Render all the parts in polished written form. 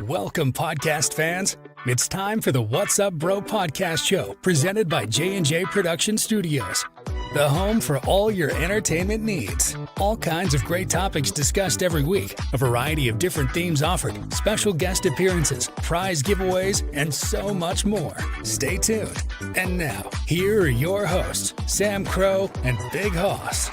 Welcome, podcast fans. It's time for the What's Up Bro podcast show presented by j&j Production Studios, the home for all your entertainment needs. All kinds of great topics discussed every week, a variety of different themes offered, special guest appearances, prize giveaways, and so much more. Stay tuned. And now, here are your hosts, Sam Crow and Big Hoss.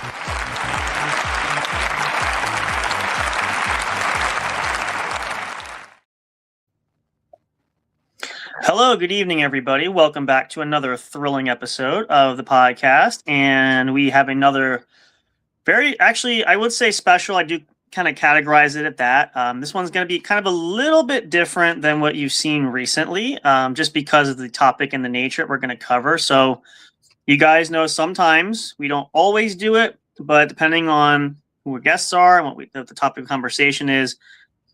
Hello, good evening, everybody. Welcome back to another thrilling episode of the podcast. And we have another I would say special. I do kind of categorize it at that. This one's going to be kind of a little bit different than what you've seen recently, just because of the topic and the nature we're going to cover. So you guys know sometimes we don't always do it, but depending on who our guests are and what the topic of conversation is,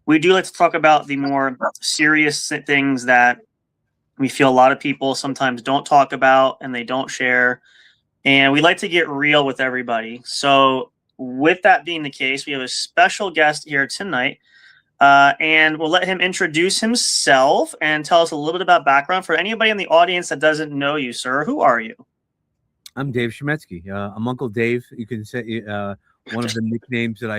we do like to talk about the more serious things that we feel a lot of people sometimes don't talk about and they don't share. And we like to get real with everybody. So with that being the case, we have a special guest here tonight. And we'll let him introduce himself and tell us a little bit about background. For anybody in the audience that doesn't know you, sir, who are you? I'm David Chametzky. I'm Uncle Dave. You can say one of the nicknames that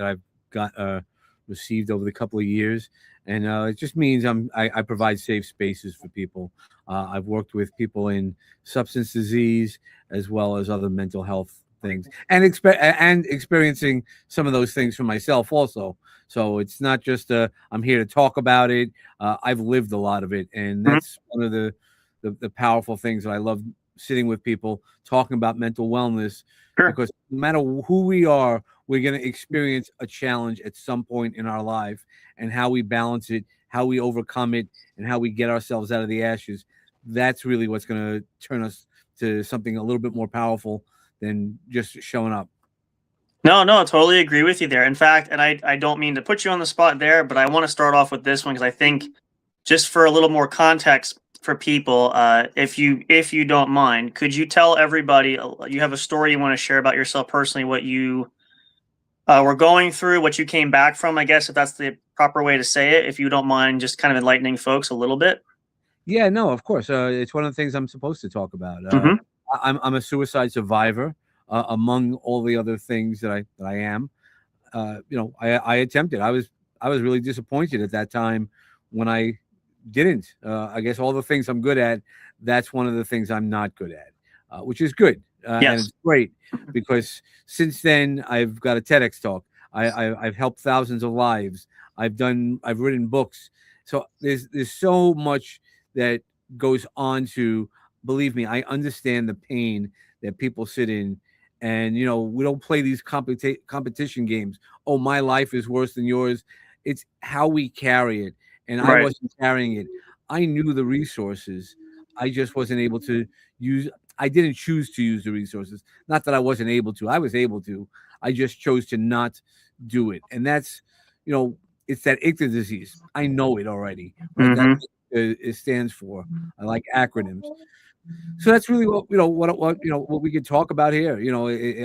I've got received over the couple of years. And it just means I provide safe spaces for people. I've worked with people in substance disease as well as other mental health things, and experiencing some of those things for myself also. So it's not just I'm here to talk about it. I've lived a lot of it, and that's one of the powerful things that I love, sitting with people talking about mental wellness. Sure. Because no matter who we are, we're going to experience a challenge at some point in our life, and how we balance it, how we overcome it, and how we get ourselves out of the ashes. That's really what's going to turn us to something a little bit more powerful than just showing up. No, I totally agree with you there. In fact, and I don't mean to put you on the spot there, but I want to start off with this one because I think just for a little more context for people, if you don't mind, could you tell everybody, you have a story you want to share about yourself personally, what you were going through, what you came back from, I guess, if that's the proper way to say it, if you don't mind just kind of enlightening folks a little bit? Yeah, no, of course. It's one of the things I'm supposed to talk about. I'm a suicide survivor, among all the other things that I am. I attempted. I was really disappointed at that time when I didn't. I guess all the things I'm good at, that's one of the things I'm not good at, which is good. Yes. And it's great because since then I've got a TEDx talk. I've helped thousands of lives. I've written books. So there's so much that goes on to, believe me, I understand the pain that people sit in. And, we don't play these competition games. Oh, my life is worse than yours. It's how we carry it. And right. I wasn't carrying it. I knew the resources. I just wasn't able to use. I didn't choose to use the resources. Not that I wasn't able to. I was able to. I just chose to not do it. And that's, it's that ICTA disease. I know it already. Right? That's what it stands for. I like acronyms. So that's really what we could talk about here.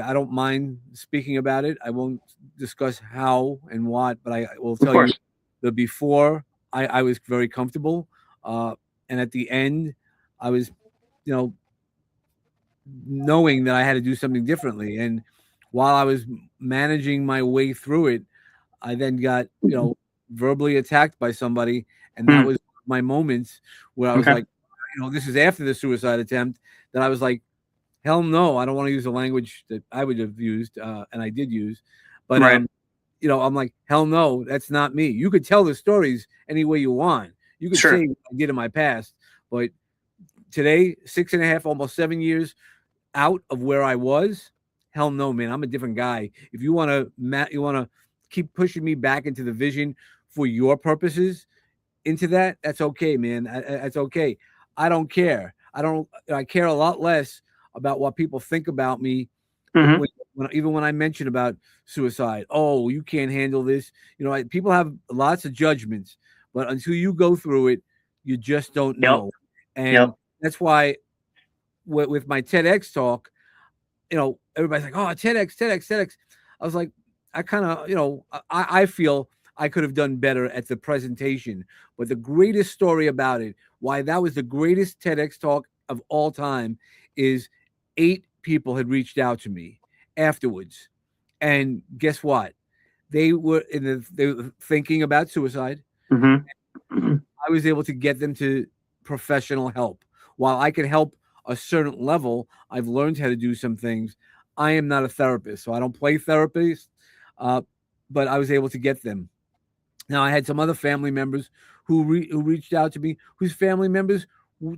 I don't mind speaking about it. I won't discuss how and what, but I will tell you the before I was very comfortable. And at the end, I was, knowing that I had to do something differently. And while I was managing my way through it, I then got, verbally attacked by somebody. And that was my moments where I was like, this is after the suicide attempt, that I was like, hell no, I don't want to use the language that I would have used. And I did use, but, I'm like, hell no, that's not me. You could tell the stories any way you want. You could say what I did in my past, but today, 6.5, almost 7 years out of where I was, hell no, man, I'm a different guy. If you want to keep pushing me back into the vision for your purposes, into that's okay, man. That's okay. I don't care. I care a lot less about what people think about me. Even when I mention about suicide, oh, you can't handle this. People have lots of judgments, but until you go through it, you just don't know. And that's why with my TEDx talk, everybody's like, oh, TEDx. I was like, I kind of, I feel I could have done better at the presentation. But the greatest story about it, why that was the greatest TEDx talk of all time, is 8 people had reached out to me afterwards. And guess what? They were thinking about suicide. Mm-hmm. I was able to get them to professional help. While I can help a certain level, I've learned how to do some things. I am not a therapist, so I don't play therapist, but I was able to get them. Now, I had some other family members who reached out to me, whose family members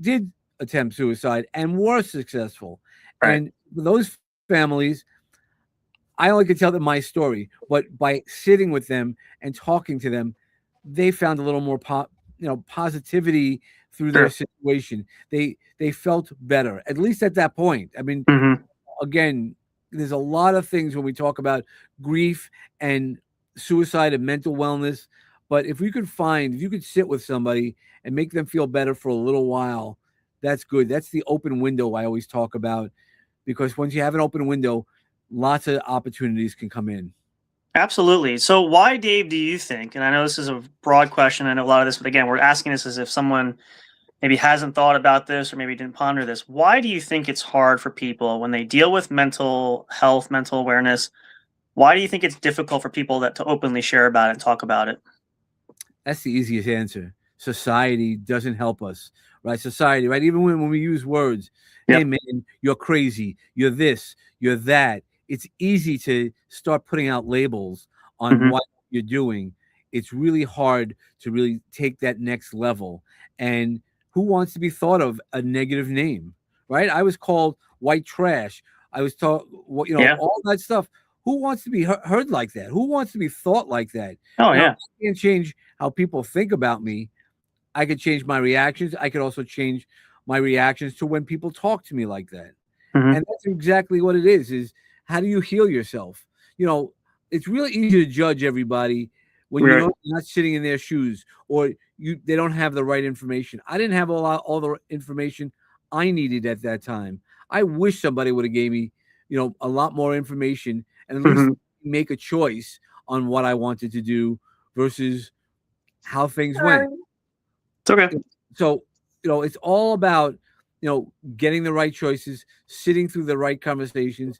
did attempt suicide and were successful. Right. And those families, I only could tell them my story, but by sitting with them and talking to them, they found a little more positivity through their situation. They felt better, at least at that point. I mean, Mm-hmm. again, there's a lot of things when we talk about grief and suicide and mental wellness, but if you could sit with somebody and make them feel better for a little while, that's good. That's the open window I always talk about, because once you have an open window, lots of opportunities can come in. Absolutely. So why, Dave, do you think, and I know this is a broad question, I know a lot of this, but again, we're asking this as if someone maybe hasn't thought about this or maybe didn't ponder this. Why do you think it's hard for people when they deal with mental health, mental awareness? Why do you think it's difficult for people to openly share about it and talk about it? That's the easiest answer. Society doesn't help us, right? Society, right? Even when we use words, hey man, you're crazy, you're this, you're that. It's easy to start putting out labels on what you're doing. It's really hard to really take that next level. And who wants to be thought of a negative name, right? I was called white trash. I was taught, all that stuff. Who wants to be heard like that? Who wants to be thought like that? Oh, Now, yeah. I can't change how people think about me. I could change my reactions. I could also change my reactions to when people talk to me like that. Mm-hmm. And that's exactly what it is how do you heal yourself? It's really easy to judge everybody when you're not sitting in their shoes, or they don't have the right information. I didn't have all the information I needed at that time. I wish somebody would have gave me, a lot more information and at least make a choice on what I wanted to do versus how things went. It's okay. So, it's all about, getting the right choices, sitting through the right conversations,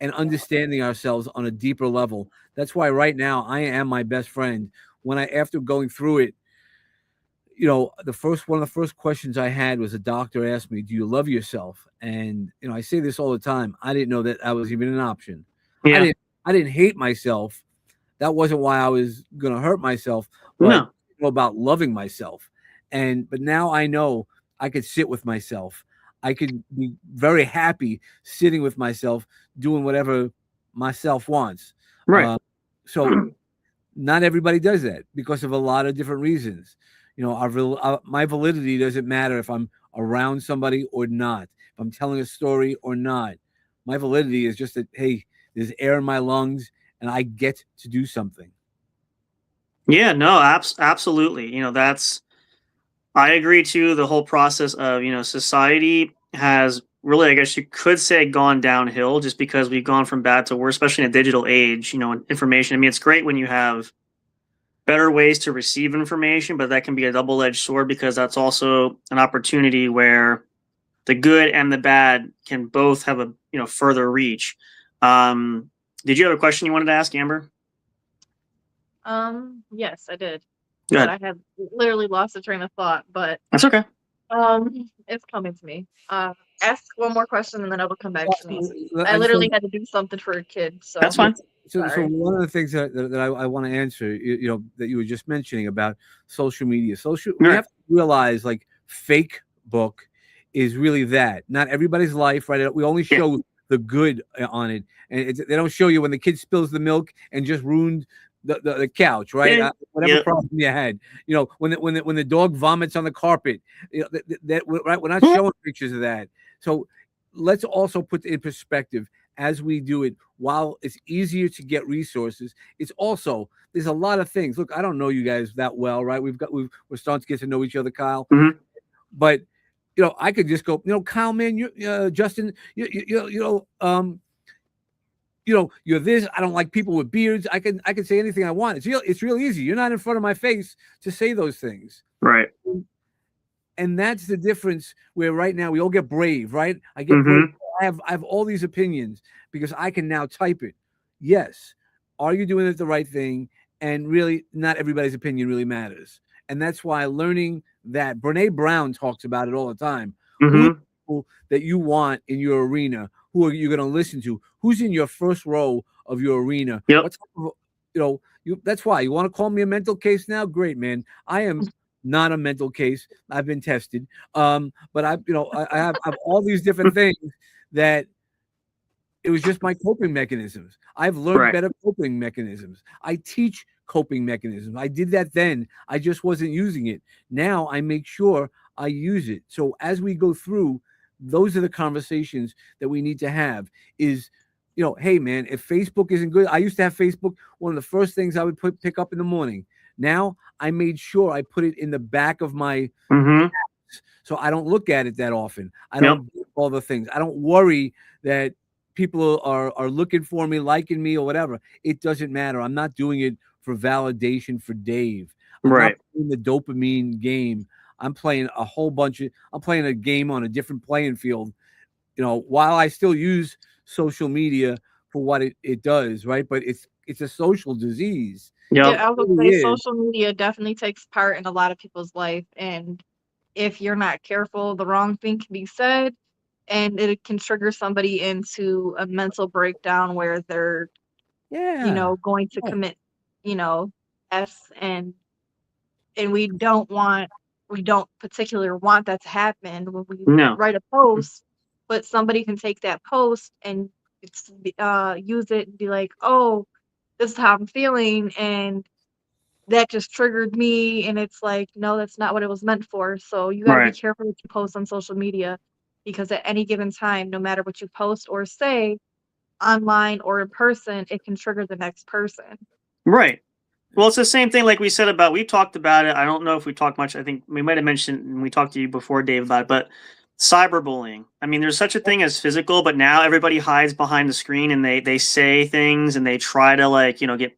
and understanding ourselves on a deeper level. That's why right now I am my best friend. After going through it, one of the first questions I had was a doctor asked me, "Do you love yourself?" And I say this all the time. I didn't know that was even an option. Yeah. I didn't hate myself. That wasn't why I was going to hurt myself. But No. I didn't know about loving myself. But now I know I could sit with myself. I could be very happy sitting with myself, doing whatever myself wants. Right. So not everybody does that because of a lot of different reasons. My validity doesn't matter if I'm around somebody or not, if I'm telling a story or not. My validity is just that, hey, there's air in my lungs and I get to do something. Yeah, no, absolutely. I agree too. The whole process of, society has really, I guess you could say, gone downhill just because we've gone from bad to worse, especially in a digital age, information. I mean, it's great when you have better ways to receive information, but that can be a double-edged sword because that's also an opportunity where the good and the bad can both have a, further reach. Did you have a question you wanted to ask, Amber? Yes, I did. Go ahead. But I have literally lost the train of thought, but That's okay. it's coming to me. Ask one more question and then it'll come back to me. I I literally had to do something for a kid, so That's fine. So one of the things that I want to answer, that you were just mentioning about social media. We have to realize, like, fake book is really that. Not everybody's life, right? We only show the good on it, and they don't show you when the kid spills the milk and just ruined the couch, right? Whatever problem you had, when the dog vomits on the carpet, right? We're not showing pictures of that. So let's also put in perspective as we do it. While it's easier to get resources, it's also, there's a lot of things. Look, I don't know you guys that well, right? We're starting to get to know each other, Kyle. But I could just go, Kyle, man, Justin, you're this. I don't like people with beards. I can say anything I want. It's real easy. You're not in front of my face to say those things. Right. And that's the difference where right now we all get brave, right? I get Mm-hmm. brave. I have all these opinions because I can now type it. Yes. Are you doing it the right thing? And really, not everybody's opinion really matters. And that's why learning that Brene Brown talks about it all the time. Who are Mm-hmm. the people that you want in your arena? Who are you going to listen to? Who's in your first row of your arena? Yep. What type of, that's why you want to call me a mental case now? Great, man. I am not a mental case. I've been tested. But I have all these different things that it was just my coping mechanisms. I've learned better coping mechanisms. I teach coping mechanisms. I did that then. I just wasn't using it. Now I make sure I use it. So as we go through, those are the conversations that we need to have is, hey man, if Facebook isn't good, I used to have Facebook. One of the first things I would pick up in the morning. Now I made sure I put it in the back of my Mm-hmm. so I don't look at it that often. I don't do all the things. I don't worry that people are looking for me, liking me, or whatever. It doesn't matter. I'm not doing it for validation for Dave. I'm not playing the dopamine game. I'm playing I'm playing a game on a different playing field, while I still use social media for what it does, right? But it's a social disease. Yep. Yeah, I would say social media definitely takes part in a lot of people's life. And if you're not careful, the wrong thing can be said and it can trigger somebody into a mental breakdown where they're, going to commit, acts and we don't particularly want that to happen when we No. write a post, but somebody can take that post and use it and be like, oh, this is how I'm feeling, and that just triggered me, and it's like, no, that's not what it was meant for. So you got to be Right. careful what you post on social media, because at any given time, no matter what you post or say online or in person, it can trigger the next person. Right. Well, it's the same thing like we said about, we talked about it. I don't know if we talked much. I think we might have mentioned, and we talked to you before, Dave, about it, but cyberbullying. I mean, there's such a thing as physical, but now everybody hides behind the screen and they say things and they try to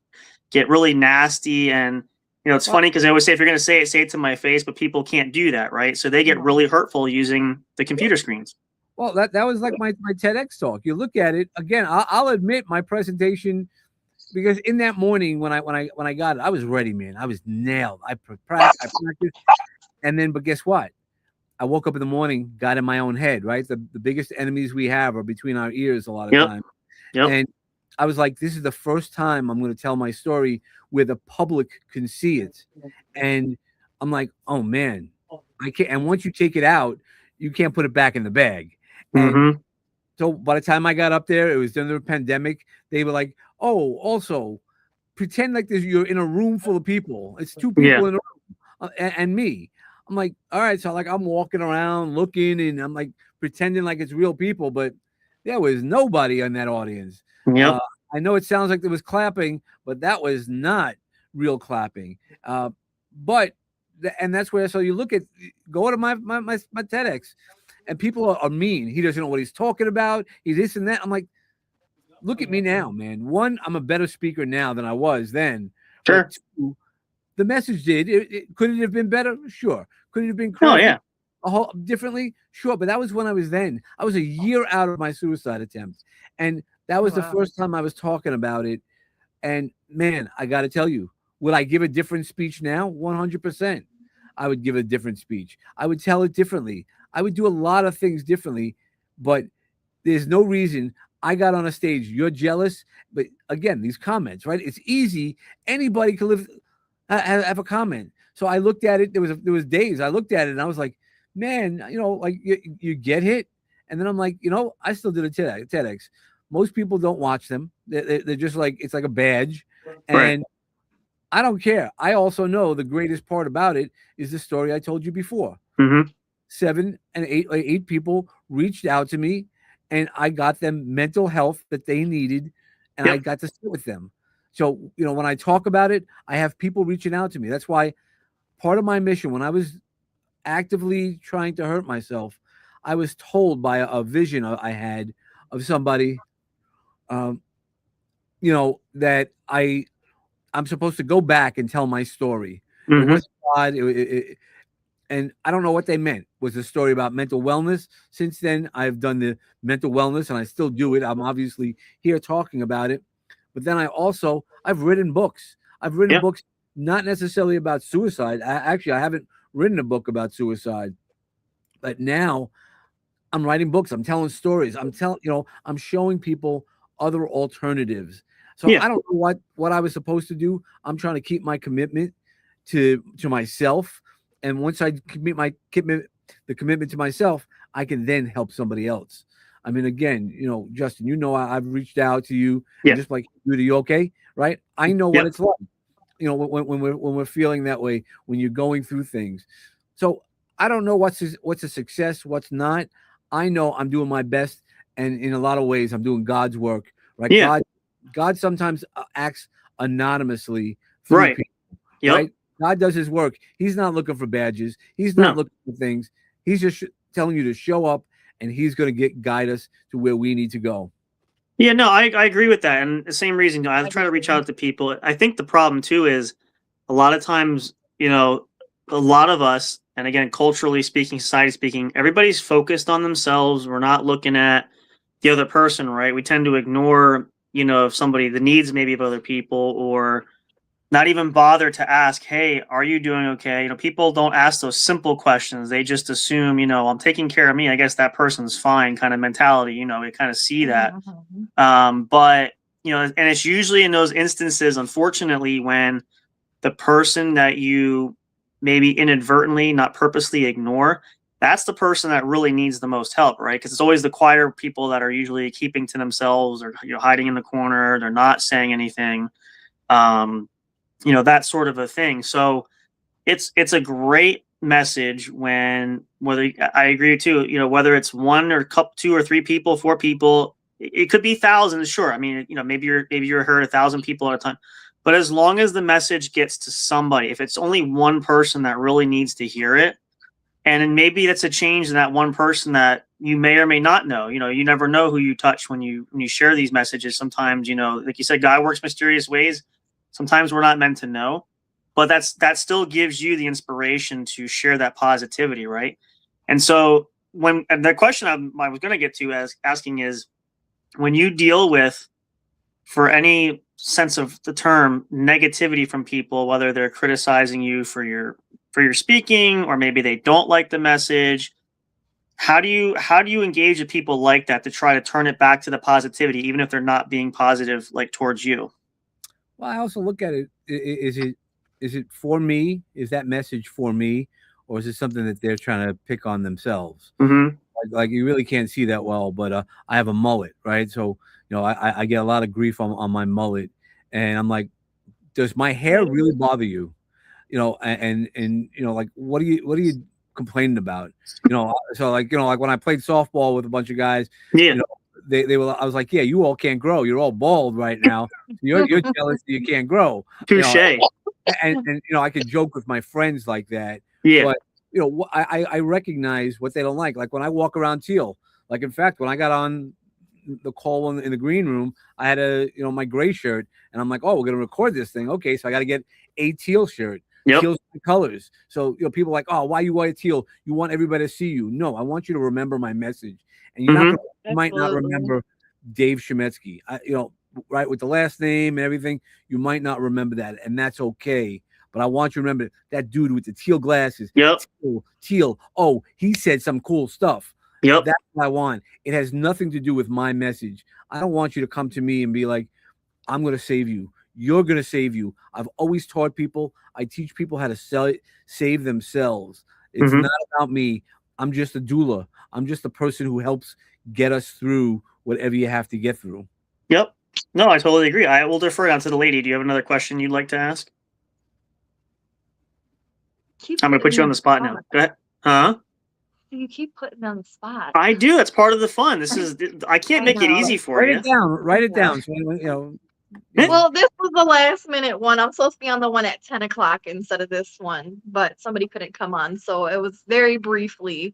get really nasty. And it's funny because I always say, if you're going to say it to my face, but people can't do that, right? So they get really hurtful using the computer screens. Well, that was like my TEDx talk. You look at it again. I'll admit my presentation, because in that morning when I got it, I was ready, man. I was nailed. I practiced, but guess what? I woke up in the morning, got in my own head. Right, the biggest enemies we have are between our ears a lot of time. And I was like, this is the first time I'm going to tell my story where the public can see it. And I'm like, oh man, I can't. And once you take it out, you can't put it back in the bag. And so by the time I got up there, it was during the pandemic. They were like, oh, also pretend like you're in a room full of people. It's two people in a room and me. I'm like, all right. So I'm walking around looking and I'm like pretending like it's real people, but there was nobody in that audience. I know it sounds like there was clapping, but that was not real clapping. And that's where, so you go to my TEDx. And people are mean. He doesn't know what he's talking about. He's this and that. I'm like, look at me now, man. One, I'm a better speaker now than I was then. Sure. But two, the message could it have been better? Sure. Could it have been crafted a whole differently? Sure. But that was when I was then. I was a year out of my suicide attempt. And that was the first time I was talking about it. And man, I got to tell you, would I give a different speech now? 100%. I would give a different speech. I would tell it differently. I would do a lot of things differently, but there's no reason I got on a stage. You're jealous, but again, these comments, right? It's easy. Anybody could have a comment. So I looked at it. There was days I looked at it and I was like, man, like you get hit, and then I'm like, I still did a TEDx. Most people don't watch them. They're just like, it's like a badge, and I don't care. I also know the greatest part about it is the story I told you before. 7 and 8 people reached out to me and I got them mental health that they needed, and I got to sit with them. So, when I talk about it, I have people reaching out to me. That's why part of my mission, when I was actively trying to hurt myself, I was told by a vision I had of somebody, that I'm supposed to go back and tell my story. It Mm-hmm. wasn't odd. And I don't know what they meant. Was a story about mental wellness. Since then, I've done the mental wellness, and I still do it. I'm obviously here talking about it. But then I've written books. I've written Yep. books not necessarily about suicide. I haven't written a book about suicide, but now I'm writing books. I'm telling stories. I'm showing people other alternatives. So Yeah. I don't know what I was supposed to do. I'm trying to keep my commitment to myself. And once I commit the commitment to myself, I can then help somebody else. I mean, again, Justin, I've reached out to you, Yeah. and just like you, are you okay? Right? I know what Yep. it's like. When we're feeling that way, when you're going through things. So I don't know what's a success, what's not. I know I'm doing my best, and in a lot of ways, I'm doing God's work. Right? Yeah. God sometimes acts anonymously through Right. people. Yep. Right? God does his work. He's not looking for badges. He's No. not looking for things. He's just telling you to show up, and he's going to guide us to where we need to go. Yeah, no, I agree with that. And the same reason, I try to reach out to people. I think the problem too is a lot of times, a lot of us, and again, culturally speaking, society speaking, everybody's focused on themselves. We're not looking at the other person, right? We tend to ignore, the needs maybe of other people, or not even bother to ask, hey, are you doing okay? People don't ask those simple questions. They just assume, I'm taking care of me, I guess that person's fine kind of mentality. We kind of see that. But, and it's usually in those instances, unfortunately, when the person that you maybe inadvertently, not purposely ignore, that's the person that really needs the most help, right? Because it's always the quieter people that are usually keeping to themselves, or hiding in the corner. They're not saying anything. That sort of a thing. So it's a great message whether I agree too, whether it's one or couple, 2 or 3 people, 4 people, it could be thousands. Sure. I mean, maybe you're heard 1,000 people at a time, but as long as the message gets to somebody, if it's only one person that really needs to hear it, and then maybe that's a change in that one person that you may or may not know. You never know who you touch when you share these messages. Sometimes, like you said, God works mysterious ways. Sometimes we're not meant to know, but that still gives you the inspiration to share that positivity, right? And so and the question I was going to get to asking is, when you deal with, for any sense of the term, negativity from people, whether they're criticizing you for your speaking, or maybe they don't like the message, how do you engage with people like that to try to turn it back to the positivity, even if they're not being positive, like, towards you? Well, I also look at it. Is it for me? Is that message for me, or is it something that they're trying to pick on themselves? Mm-hmm. Like you really can't see that well, but I have a mullet, right? So I get a lot of grief on my mullet, and I'm like, does my hair really bother you? And like, what are you complaining about? So like when I played softball with a bunch of guys, Yeah. They were. I was like, yeah, you all can't grow. You're all bald right now. You're jealous that you can't grow. Touche. And I could joke with my friends like that. Yeah. But I recognize what they don't like. Like when I walk around teal. Like, in fact, when I got on the call in the green room, I had my gray shirt, and I'm like, oh, we're gonna record this thing. Okay, so I got to get a teal shirt. Yep. Teal's colors. So people are like, oh, why you wear teal? You want everybody to see you. No, I want you to remember my message. And you might not remember Dave Chametzky. Right, with the last name and everything, you might not remember that, and that's okay. But I want you to remember that dude with the teal glasses. Yep. Teal. Oh, he said some cool stuff. Yep. That's what I want. It has nothing to do with my message. I don't want you to come to me and be like, I'm going to save you. You're going to save you. I've always taught people. I teach people how to save themselves. It's not about me. I'm just a doula. I'm just a person who helps get us through whatever you have to get through. Yep. No, I totally agree. I will defer down to the lady. Do you have another question you'd like to ask? I'm going to put you on the spot now. Go ahead. Huh? You keep putting me on the spot. I do. That's part of the fun. I can't make it easy for you. Write it down. So, Well, this was the last minute one. I'm supposed to be on the one at 10 o'clock instead of this one, but somebody couldn't come on. So it was very briefly.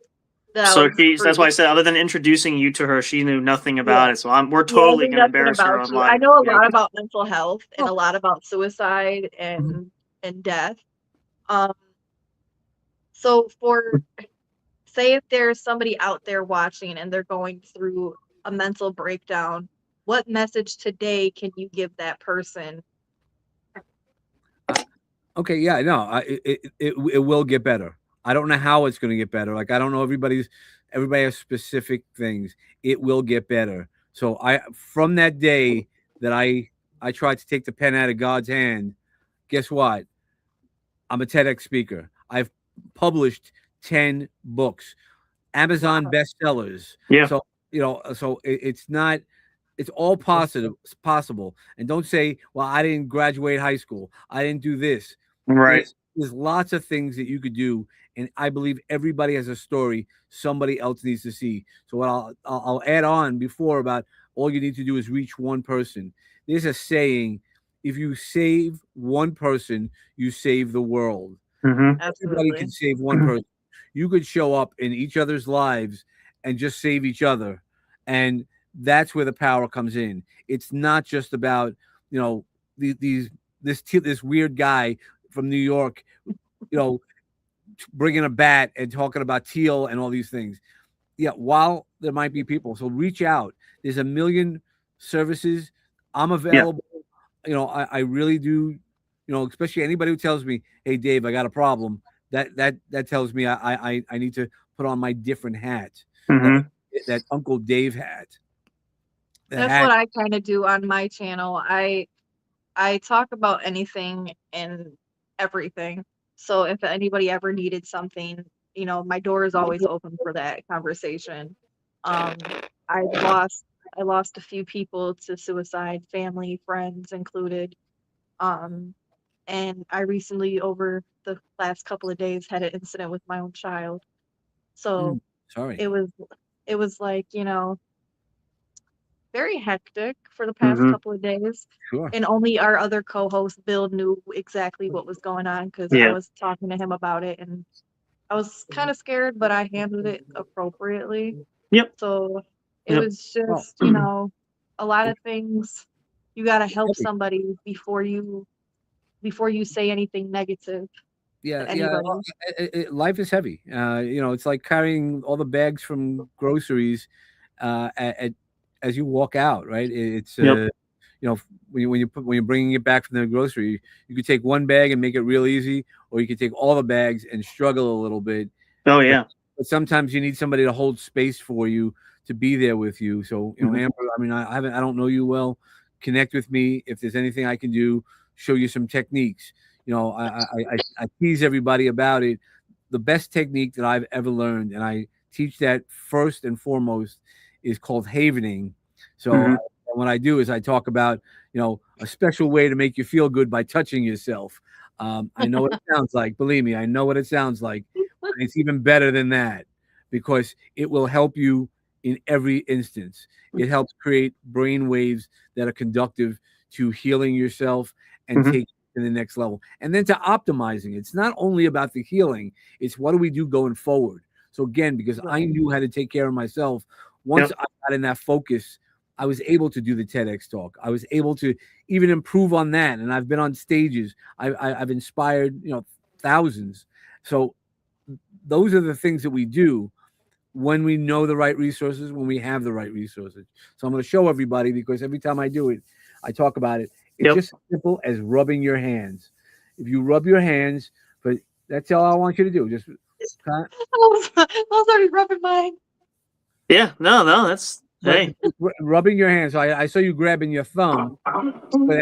So that's why I said, other than introducing you to her, she knew nothing about it. So we're totally going to embarrass her online. I know a lot about mental health and a lot about suicide and death. So say if there's somebody out there watching and they're going through a mental breakdown, what message today can you give that person? Okay, yeah, no, it will get better. I don't know how it's going to get better. Like, I don't know, everybody has specific things. It will get better. So from that day that I tried to take the pen out of God's hand, guess what? I'm a TEDx speaker. I've published 10 books, Amazon bestsellers. Yeah. So, it's all possible. And don't say, well, I didn't graduate high school, I didn't do this. Right. There's lots of things that you could do, and I believe everybody has a story somebody else needs to see. So what I'll add on before about all you need to do is reach one person. There's a saying: if you save one person, you save the world. Everybody can save one person. You could show up in each other's lives and just save each other, and that's where the power comes in. It's not just about this weird guy from New York, bringing a bat and talking about teal and all these things. Yeah, while there might be people, so reach out. There's a million services. I'm available. Yeah. I really do. Especially anybody who tells me, "Hey, Dave, I got a problem." That tells me I need to put on my different hat. That Uncle Dave hat. That's what I kind of do on my channel. I talk about anything and everything. So if anybody ever needed something, my door is always open for that conversation. I lost a few people to suicide, family, friends included. And I recently, over the last couple of days, had an incident with my own child. So sorry. It was like, very hectic for the past couple of days. Sure. And only our other co-host, Bill, knew exactly what was going on because I was talking to him about it, and I was kind of scared, but I handled it appropriately. Yep. So it was just, a lot of things. You got to help somebody before you say anything negative. Yeah. Life is heavy. It's like carrying all the bags from groceries as you walk out, right? It's when you're bringing it back from the grocery, you could take one bag and make it real easy, or you could take all the bags and struggle a little bit. Oh yeah. But sometimes you need somebody to hold space for you, to be there with you. So Amber, I don't know you well. Connect with me if there's anything I can do. Show you some techniques. I tease everybody about it. The best technique that I've ever learned, and I teach that first and foremost, is called havening. So what I do is I talk about, a special way to make you feel good by touching yourself. I know what it sounds like. Believe me, I know what it sounds like. It's even better than that, because it will help you in every instance. It helps create brain waves that are conductive to healing yourself and taking to the next level, and then to optimizing. It's not only about the healing, it's what do we do going forward. So again, because I knew how to take care of myself, once I got in that focus, I was able to do the TEDx talk. I was able to even improve on that, and I've been on stages. I've inspired thousands. So those are the things that we do when we know the right resources, when we have the right resources. So I'm going to show everybody, because every time I do it, I talk about it. It's just as simple as rubbing your hands. If you rub your hands, but that's all I want you to do. Just I was already rubbing mine. Yeah, no, that's rubbing your hands. So I saw you grabbing your thumb. But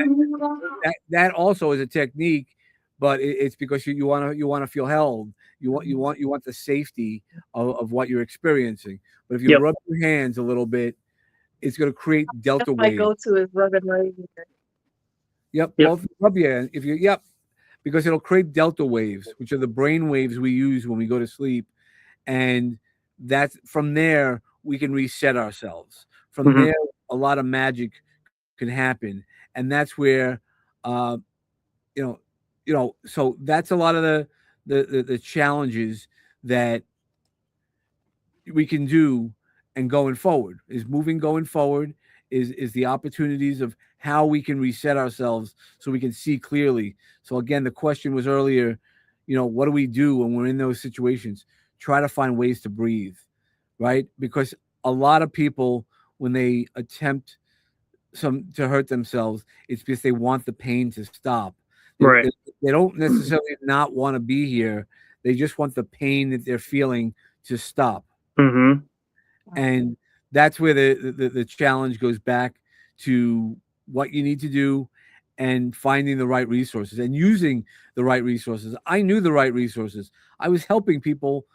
that also is a technique, but it's because you want to feel held. You want the safety of what you're experiencing. But if you rub your hands a little bit, it's going to create delta waves. My go-to is rubbing right here. Yep. Rub your hand. Because it'll create delta waves, which are the brain waves we use when we go to sleep, and that's from there we can reset ourselves. From there, a lot of magic can happen, and that's where, so that's a lot of the challenges that we can do and going forward is going forward is the opportunities of how we can reset ourselves so we can see clearly. So again, the question was earlier, what do we do when we're in those situations? Try to find ways to breathe, right? Because a lot of people, when they attempt to hurt themselves, it's because they want the pain to stop. Right. They don't necessarily not want to be here. They just want the pain that they're feeling to stop. Mm-hmm. And that's where the challenge goes back to what you need to do and finding the right resources and using the right resources. I knew the right resources. I was helping people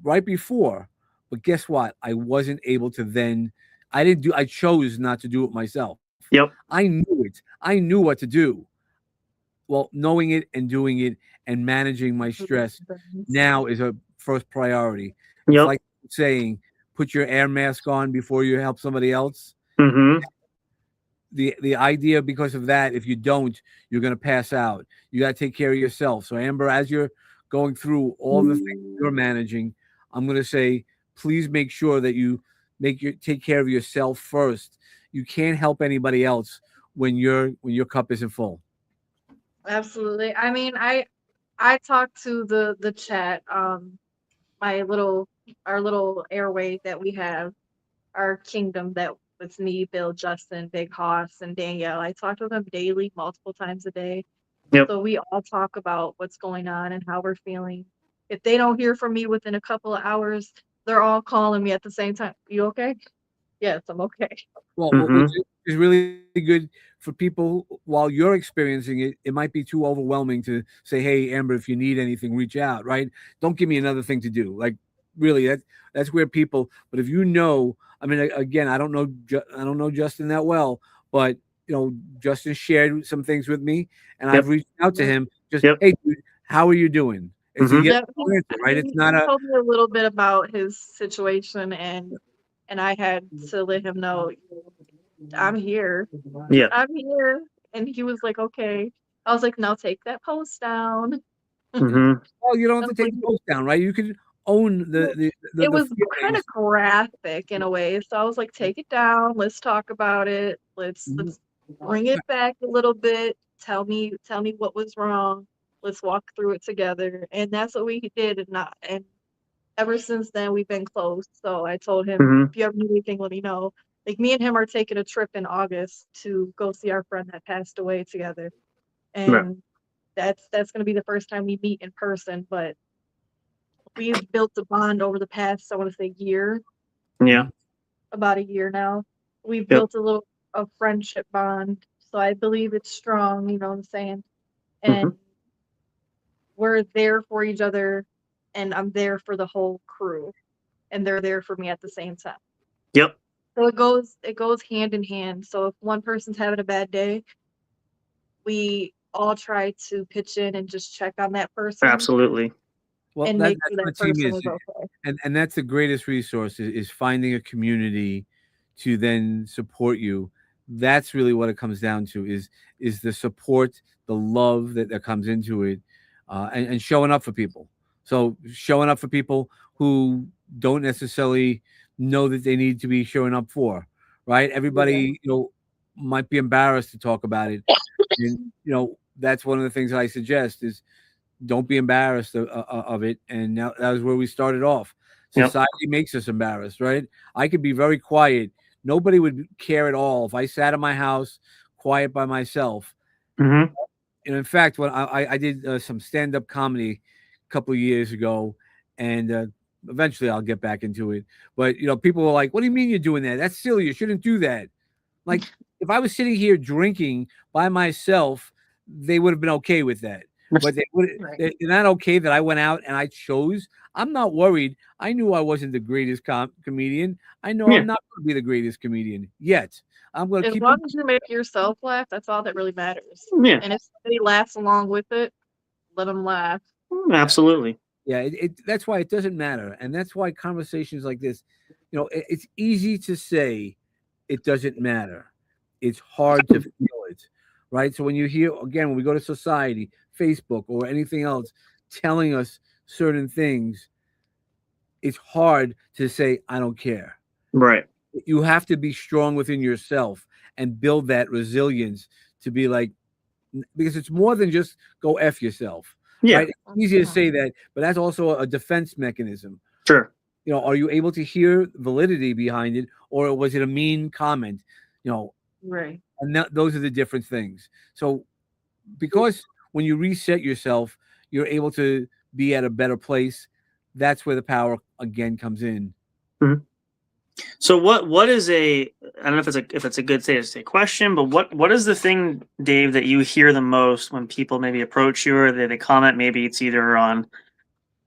right before, but guess what? I wasn't able to then. I chose not to do it myself. Yep. I knew it. I knew what to do. Well, knowing it and doing it and managing my stress now is a first priority. Yep. It's like saying, put your air mask on before you help somebody else. Mm-hmm. The idea, because of that, if you don't, you're going to pass out. You got to take care of yourself. So Amber, as you're going through all the things you're managing, I'm going to say, please make sure that you take care of yourself first. You can't help anybody else when your cup isn't full. Absolutely. I mean, I talked to the chat, our little airway that we have, our kingdom that was me, Bill, Justin, Big Hoss, and Danielle. I talk to them daily, multiple times a day. Yep. So we all talk about what's going on and how we're feeling. If they don't hear from me within a couple of hours, they're all calling me at the same time. You okay? Yes, I'm okay. Well, Mm-hmm. which is really good for people while you're experiencing it. It might be too overwhelming to say, "Hey, Amber, if you need anything, reach out." Right? Don't give me another thing to do. Like, really, that's where people. But if I mean, again, I don't know Justin that well, but Justin shared some things with me, and Yep. I've reached out to him. Just, Yep. hey, dude, how are you doing? It's Mhm. a yes or no answer, right? It's not He a. told me a little bit about his situation, and I had to let him know I'm here. Yeah. I'm here. And he was like, okay. I was like, now take that post down. Mm-hmm. Well, you don't I have to was take like, the post down, right? You can own the it was kind feelings. of graphic in a way. So I was like, take it down. Let's talk about it. Let's bring it back a little bit. Tell me what was wrong. Let's walk through it together. And that's what we did. And ever since then we've been close. So I told him, Mm-hmm. if you ever need anything, let me know. Like, me and him are taking a trip in August to go see our friend that passed away together. And that's gonna be the first time we meet in person, but we've built a bond over the past, I want to say, year, Yeah. about a year now. We've Yep. built a friendship bond. So I believe it's strong, you know what I'm saying? And we're there for each other, and I'm there for the whole crew, and they're there for me at the same time. Yep. So it goes hand in hand. So if one person's having a bad day, we all try to pitch in and just check on that person Absolutely. Well, and that's make sure what that a team person is, is okay. and that's the greatest resource is finding a community to then support you. That's really what it comes down to is the support, the love that comes into it, and showing up for people. So showing up for people who don't necessarily know that they need to be showing up for, right? Everybody, might be embarrassed to talk about it, and that's one of the things that I suggest is don't be embarrassed of it. And now that was where we started off. Yep. Society makes us embarrassed, right? I could be very quiet. Nobody would care at all if I sat in my house quiet by myself. Mm-hmm. And in fact, when I did some stand-up comedy a couple of years ago, and eventually I'll get back into it. But people were like, "What do you mean you're doing that? That's silly. You shouldn't do that." Like, if I was sitting here drinking by myself, they would have been okay with that. But they're not okay that I went out and I chose. I'm not worried. I knew I wasn't the greatest comedian. I know I'm not going to be the greatest comedian yet. I'm going to As keep long as you make yourself laugh, that's all that really matters. Yeah. And if somebody laughs along with it, let them laugh. Absolutely. Yeah, that's why it doesn't matter. And that's why conversations like this, it's easy to say it doesn't matter. It's hard to feel it, right? So when you hear, again, when we go to society, Facebook or anything else telling us certain things, it's hard to say, I don't care. Right. You have to be strong within yourself and build that resilience to be like, because it's more than just go F yourself, Yeah. right? It's easy to say that, but that's also a defense mechanism. Sure. Are you able to hear validity behind it, or was it a mean comment? Right. And those are the different things. So, because when you reset yourself, you're able to be at a better place. That's where the power again comes in. Mm-hmm. So what is I don't know if it's a good say question, but what is the thing, Dave, that you hear the most when people maybe approach you or they comment? Maybe it's either on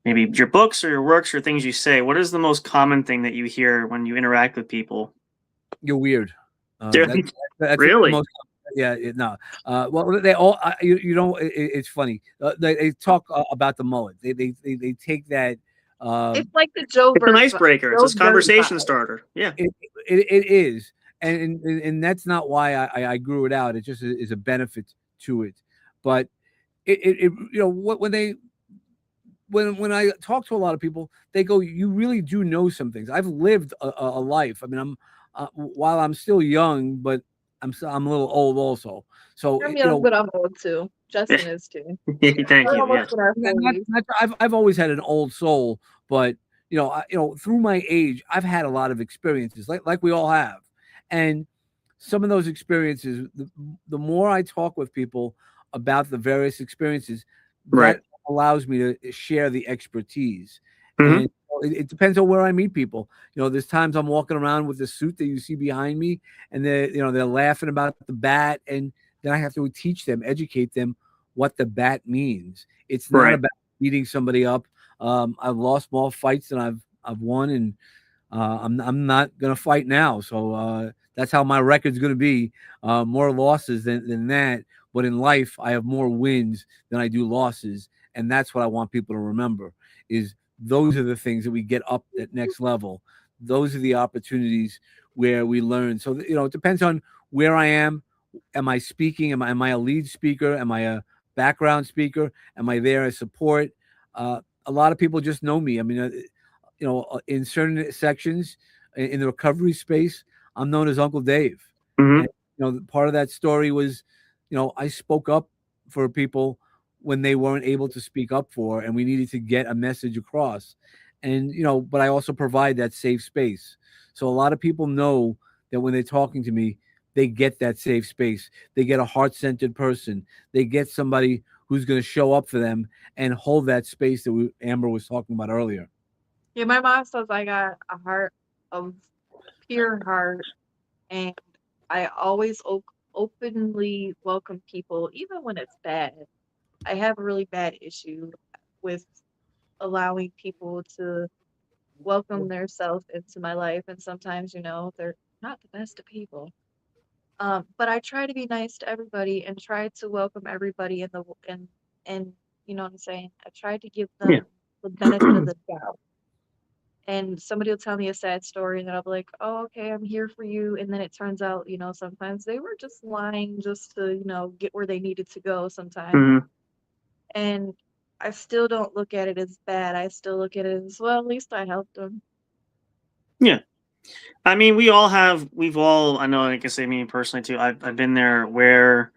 maybe your books or your works or things you say. What is the most common thing that you hear when you interact with people? You're weird. That's Really? the most. Yeah, no. Well, they all. It's funny. They talk about the mullet. They take that. It's like the Joe It's an Dirt. icebreaker. It's a conversation starter. Yeah. It is, and that's not why I grew it out. It just is a benefit to it. But when I talk to a lot of people, they go, "You really do know some things." I've lived a life. I mean, while I'm still young, but I'm a little old also. So I'm young, but I'm old too. Justin is too. Thank you. Yes. I've always had an old soul, but through my age, I've had a lot of experiences, like we all have, and some of those experiences, the more I talk with people about the various experiences, Right. that allows me to share the expertise. Mm-hmm. And it depends on where I meet people. There's times I'm walking around with the suit that you see behind me, and they're laughing about the bat, and then I have to teach them, educate them what the bat means. It's not about beating somebody up. I've lost more fights than I've won, and I'm not gonna fight now. So that's how my record's gonna be. More losses than that. But in life, I have more wins than I do losses, and that's what I want people to remember. Is those are the things that we get up that next level. Those are the opportunities where we learn. So it depends on where I am. Am I speaking? Am I a lead speaker? Am I a background speaker? Am I there as support? A lot of people just know me. I mean, in certain sections in the recovery space, I'm known as Uncle Dave. Mm-hmm. And part of that story was, I spoke up for people when they weren't able to speak up for, and we needed to get a message across. And but I also provide that safe space. So a lot of people know that when they're talking to me, they get that safe space. They get a heart-centered person. They get somebody who's going to show up for them and hold that space that Amber was talking about earlier. Yeah, my mom says I got a heart of pure heart, and I always openly welcome people, even when it's bad. I have a really bad issue with allowing people to welcome themselves into my life, and sometimes, they're not the best of people. But I try to be nice to everybody and try to welcome everybody and you know what I'm saying? I try to give them the benefit of the doubt. And somebody will tell me a sad story, and then I'll be like, oh, okay, I'm here for you. And then it turns out, sometimes they were just lying just to, get where they needed to go sometimes. Mm-hmm. And I still don't look at it as bad. I still look at it as, well, at least I helped them. Yeah. I mean, we've all, I know, I can say me personally too, I've been there where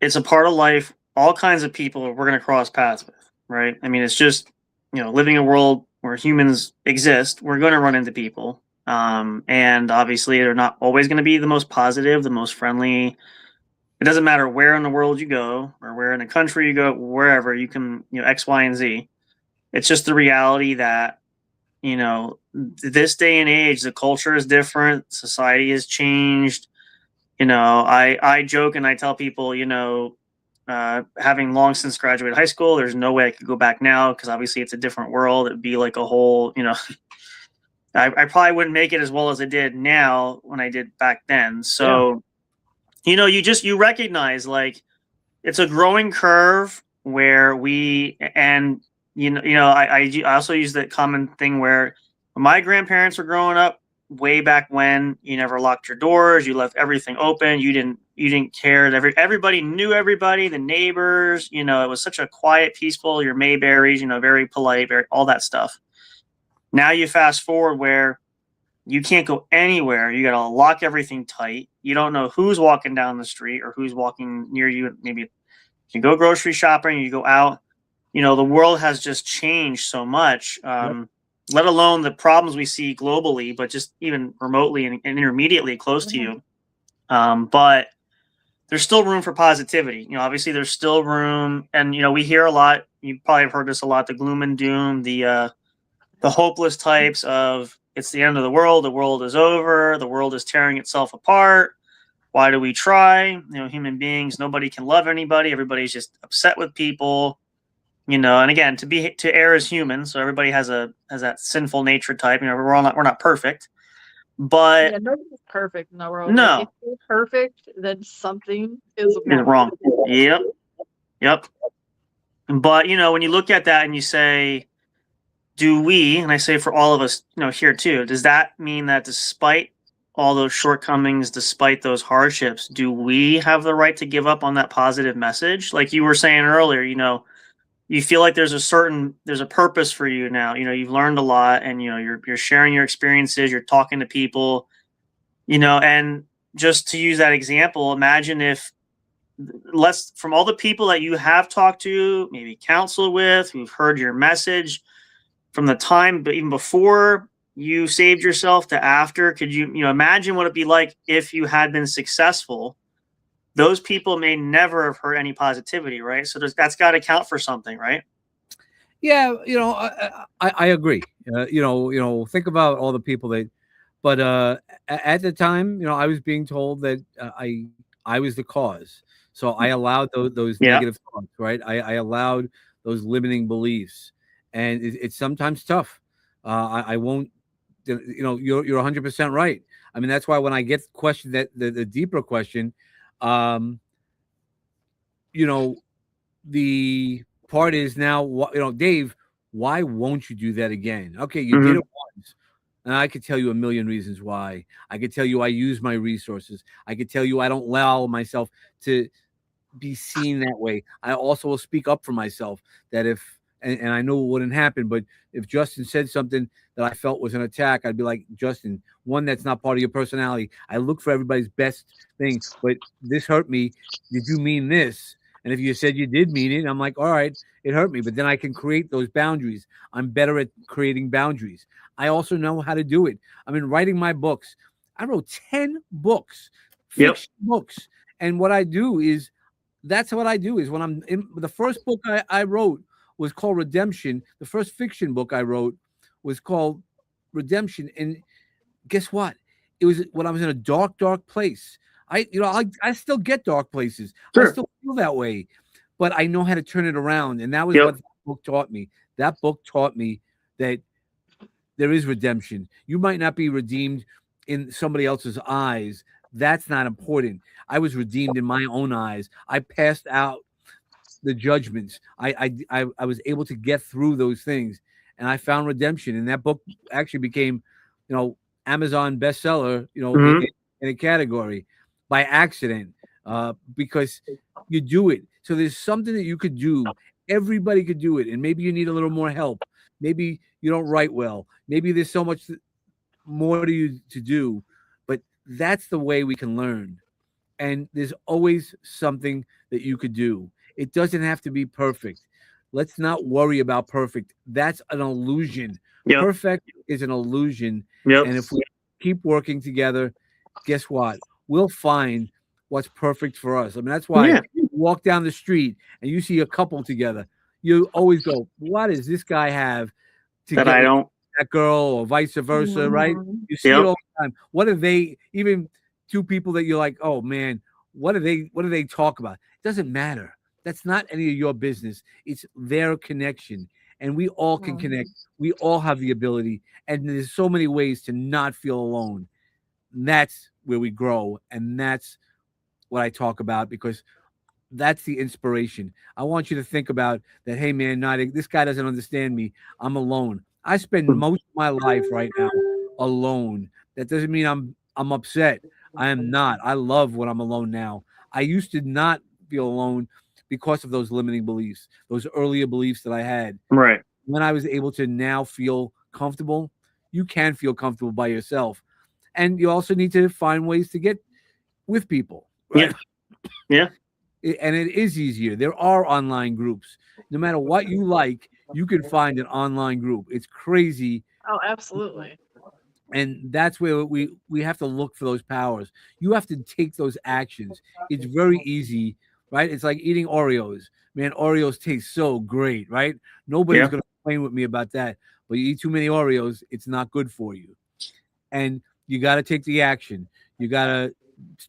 it's a part of life, all kinds of people we're going to cross paths with, right? I mean, it's just, living a world where humans exist, we're going to run into people. And obviously they're not always going to be the most positive, the most friendly. It doesn't matter where in the world you go or where in the country you go, wherever you can, X, Y, and Z. It's just the reality that, this day and age, the culture is different. Society has changed. I joke and I tell people, having long since graduated high school, there's no way I could go back now because obviously it's a different world. It'd be like a whole, I probably wouldn't make it as well as I did now when I did back then. So, you recognize like it's a growing curve where I also use that common thing where my grandparents were growing up way back when, you never locked your doors, you left everything open, you didn't care. Everybody knew everybody, the neighbors, it was such a quiet, peaceful, your Mayberries, very polite, all that stuff. Now you fast forward where you can't go anywhere. You got to lock everything tight. You don't know who's walking down the street or who's walking near you. Maybe you go grocery shopping, you go out. The world has just changed so much, let alone the problems we see globally, but just even remotely and intermediately close to you. But there's still room for positivity. Obviously there's still room. And, we hear a lot, you probably have heard this a lot, the gloom and doom, the hopeless types of it's the end of the world is over, the world is tearing itself apart. Why do we try? Human beings, nobody can love anybody. Everybody's just upset with people. And again, to err is human, so everybody has that sinful nature type. We're not perfect, but nobody's perfect in the world. No, if you're perfect, then something is wrong. Yep. But when you look at that and you say, do we? And I say for all of us, here too, does that mean that despite all those shortcomings, despite those hardships, do we have the right to give up on that positive message? Like you were saying earlier, you feel like there's a purpose for you now. You've learned a lot, and you're sharing your experiences, you're talking to people, and just to use that example, imagine if from all the people that you have talked to, maybe counseled with, who've heard your message from the time, but even before you saved yourself to after, could you imagine what it'd be like if you had been successful? Those people may never have heard any positivity, right? So that's got to count for something, right? Yeah, I agree. Think about all the people but at the time, I was being told that I was the cause. So I allowed those negative thoughts, right? I allowed those limiting beliefs, and it's sometimes tough. I won't, you're 100% right. I mean, that's why when I get questioned, that the deeper question, the part is now, Dave, why won't you do that again? Okay, you did it once. And I could tell you a million reasons why. I could tell you I use my resources. I could tell you I don't allow myself to be seen that way. I also will speak up for myself that and I know it wouldn't happen, but if Justin said something that I felt was an attack, I'd be like, Justin, one, that's not part of your personality. I look for everybody's best thing, but this hurt me. Did you mean this? And if you said you did mean it, I'm like, all right, it hurt me, but then I can create those boundaries. I'm better at creating boundaries. I also know how to do it. I mean, writing my books. I wrote 10 books, fiction books. And what I do is, that's what I do is when I'm in the first book I wrote was called Redemption. The first fiction book I wrote was called Redemption. And guess what? It was when I was in a dark, dark place. I still get dark places. Sure. I still feel that way, but I know how to turn it around. And that was what that book taught me. That book taught me that there is redemption. You might not be redeemed in somebody else's eyes. That's not important. I was redeemed in my own eyes. I passed out the judgments. I was able to get through those things, and I found redemption. And that book actually became, Amazon bestseller, in a category by accident, because you do it. So there's something that you could do. Everybody could do it, and maybe you need a little more help. Maybe you don't write well. Maybe there's so much more to you to do, but that's the way we can learn. And there's always something that you could do. It doesn't have to be perfect. Let's not worry about perfect. That's an illusion. Perfect is an illusion. And if we keep working together, guess what? We'll find what's perfect for us. I mean, that's why you walk down the street and you see a couple together. You always go, what does this guy have to that get I don't, that girl, or vice versa, right? You see it all the time. What are they, even two people that you're like, oh man, what do they talk about? It doesn't matter. That's not any of your business. It's their connection. And we all can connect. We all have the ability. And there's so many ways to not feel alone. And that's where we grow. And that's what I talk about, because that's the inspiration. I want you to think about that. Hey man, this guy doesn't understand me. I'm alone. I spend most of my life right now alone. That doesn't mean I'm upset. I am not. I love when I'm alone now. I used to not feel alone because of those limiting beliefs, those earlier beliefs that I had. Right. When I was able to now feel comfortable, you can feel comfortable by yourself. And you also need to find ways to get with people. Right? Yeah. And it is easier. There are online groups. No matter what you like, you can find an online group. It's crazy. Oh, absolutely. And that's where we have to look for those powers. You have to take those actions. It's very easy, right? It's like eating Oreos. Man, Oreos taste so great, right? Nobody's going to complain with me about that. But you eat too many Oreos, it's not good for you. And you got to take the action. You got to